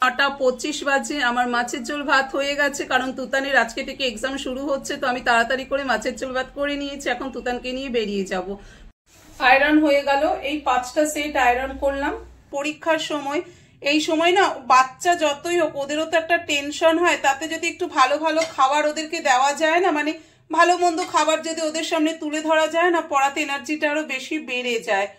9:25 বাজে। আমার মাছের ঝোল ভাত হয়ে গেছে, কারণ তুতানের আজকে থেকে এক্সাম শুরু হচ্ছে, তো আমি তাড়াতাড়ি করে মাছের ঝোল ভাত করে নিয়েছি। এখন তুতানকে নিয়ে বেরিয়ে যাব। আয়রন হয়ে গেল, এই 5টা সেট আয়রন করলাম। পরীক্ষার সময়, এই সময় না বাচ্চা যতই হোক ওদেরও তো একটা টেনশন হয়, তাতে যদি একটু ভালো ভালো খাবার ওদেরকে দেওয়া যায় না, মানে ভালো মন্দ খাবার যদি ওদের সামনে তুলে ধরা যায় না, পড়াতে এনার্জিটা আরো বেশি বেড়ে যায়।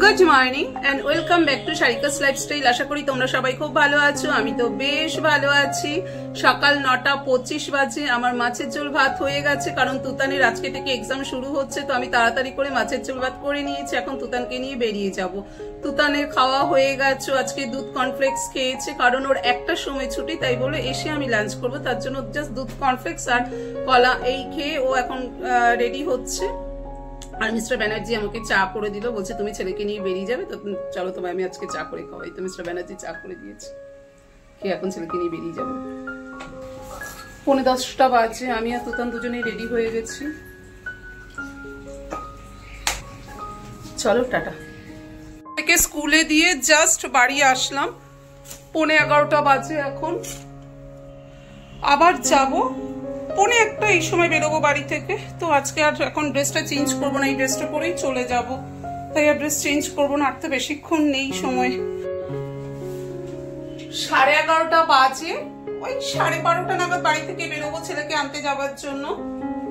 Good morning and welcome back to Sarika's lifestyle. আশা করি তোমরা সবাই খুব ভালো আছো। আমি তো বেশ ভালো আছি। সকাল 9:25 বাজে। আমার মাছের ঝোল ভাত হয়ে গেছে, কারণ তুতানের আজকে থেকে এক্সাম শুরু হচ্ছে, তো আমি তাড়াতাড়ি করে মাছের ঝোল ভাত করে নিয়েছি। এখন তুতানকে নিয়ে বেরিয়ে যাব। তুতানের খাওয়া হয়ে গেছে, আজকে দুধ কর্নফ্লেক্স খেয়েছে, কারণ ওর একটা সময় ছুটি, তাই বলে এসে আমি লাঞ্চ করবো, তার জন্য জাস্ট দুধ কর্নফ্লেক্স আর কলা এই খেয়ে ও এখন রেডি হচ্ছে। আর মিস্টার ব্যানার্জি আমাকে চা করে দিল, বলছে তুমি ছেলেকে নিয়ে বেরিয়ে যাবে, তো চলো তোমায় আমি আজকে চা করে খাওয়াই। তো মিস্টার ব্যানার্জি চা করে দিয়েছে, কে এখন ছেলেকে নিয়ে বেরিয়ে যাবো। 9:45 বাজে। আমি আর তুতান দুজনেই রেডি হয়ে গেছি। চলো টাটা। স্কুলে দিয়ে জাস্ট বাড়ি আসলাম, 11:15 বাজে। এখন আবার যাবো 1:45 এই সময় বেরোবো বাড়ি থেকে। তো আজকে আর এখন ড্রেসটা চেঞ্জ করবো না, এই ড্রেসটা পরেই চলে যাব, তাই আর ড্রেস চেঞ্জ করবো না। আর তো বেশিক্ষণ নেই সময়। 11:30 বাজে। ওই 12:30 নাগাদ বাড়ি থেকে বেরোবো ছেলেকে আনতে যাওয়ার জন্য।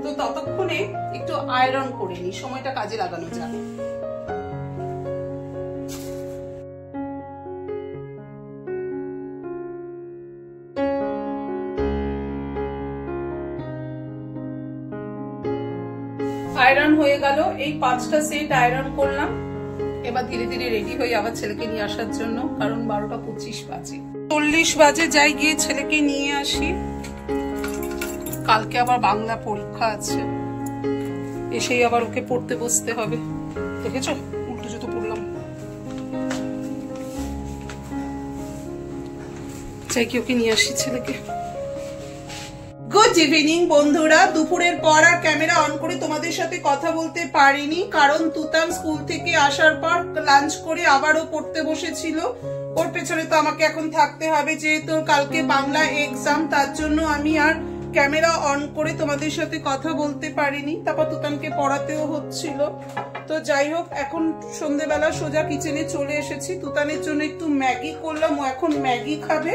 তো ততক্ষণে একটু আয়রন করে নি, সময়টা কাজে লাগানো যাবে। আয়রন হয়ে গেল, এই 5টা সেট আয়রন করলাম। এবার ধীরে ধীরে রেডি হয়ে আবার ছেলেকে নিয়ে আসার জন্য, কারণ 12:25 বাজে। 40 বাজে যাই, গিয়ে ছেলেকে নিয়ে আসি। কালকে আবার বাংলা পরীক্ষা আছে, এসেই আবার ওকে পড়তে বসতে হবে। দেখেছো উল্টো জুতো পরলাম। যাই কি ওকে নিয়ে আসি ছেলেকে। গুড ইভিনিং বন্ধুরা। দুপুরের পর আর ক্যামেরা অন করে তোমাদের সাথে কথা বলতে পারিনি, কারণ তুতান স্কুল থেকে আসার পর লাঞ্চ করে আবারও পড়তে বসেছিল। ওর পেছনে তো আমাকে এখন থাকতে হবে, যেহেতু কালকে বাংলা এক্সাম, তার জন্য আমি আর ক্যামেরা অন করে তোমাদের সাথে কথা বলতে পারিনি। তারপর তুতানকে পড়াতেও হচ্ছিল। তো যাই হোক, এখন সন্ধ্যেবেলা সোজা কিচেনে চলে এসেছি। তুতানের জন্য একটু ম্যাগি করলাম, ও এখন ম্যাগি খাবে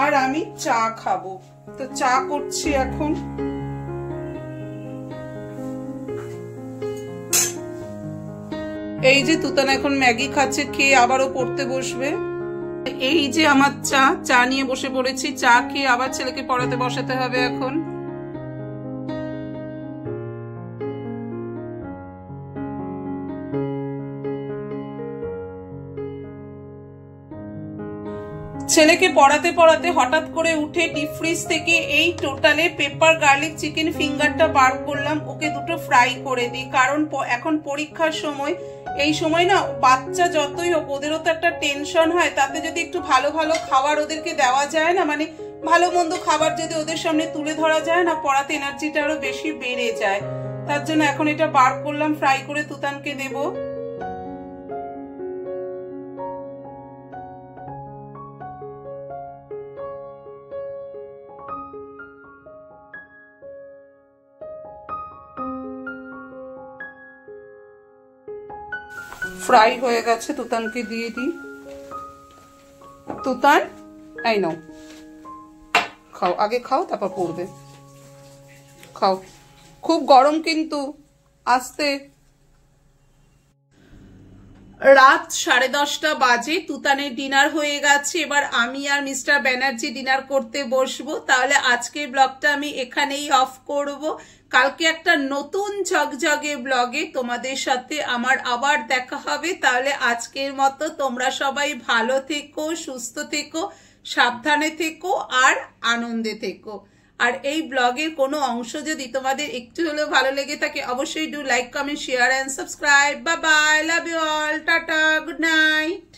আর আমি চা খাবো। তো চা করছি এখন। এই যে তুতান এখন ম্যাগি খাচ্ছে, খেয়ে আবারও পড়তে বসবে। এই যে আমার চা নিয়ে বসে পড়েছি। চা খেয়ে আবার ছেলেকে পড়াতে বসাতে হবে এখন। ছেলেকে পড়াতে পড়াতে হঠাৎ করে উঠে ডিপ ফ্রিজ থেকে এই টোটালে পেপার গার্লিক চিকেন ফিঙ্গারটা বার করলাম, ওকে দুটো ফ্রাই করে দিই। কারণ এখন পরীক্ষার সময়, এই সময় না বাচ্চা যতই হোক ওদেরও তো একটা টেনশন হয়। তাতে যদি একটু ভালো ভালো খাবার ওদেরকে দেওয়া যায় না, মানে ভালো মন্দ খাবার যদি ওদের সামনে তুলে ধরা যায় না, পড়াতে এনার্জিটা আরো বেশি বেড়ে যায়। তার জন্য এখন এটা বার করলাম, ফ্রাই করে তুতানকে দেবো। ফ্রাই হয়ে গেছে, তুতানকে দিয়ে দিই। তুতান এই নাও, খাও, আগে খাও তারপর পড়বে। খাও, খুব গরম কিন্তু, আস্তে। রাত 10:30 বাজে। তুতানের ডিনার হয়ে গেছে, এবার আমি আর মিস্টার ব্যানার্জি ডিনার করতে বসবো। তাহলে আজকের ব্লগটা আমি এখানেই অফ করব। কালকে একটা নতুন ঝকঝকে ব্লগে তোমাদের সাথে আমার আবার দেখা হবে। তাহলে আজকের মতো তোমরা সবাই ভালো থেকো, সুস্থ থেকো, সাবধানে থেকো আর আনন্দে থেকো। আর এই ব্লগের কোনো অংশ যদি তোমাদের একটু হলেও ভালো লেগে থাকে, অবশ্যই do like, comment, share and subscribe. Bye bye, love you all, tata, good night.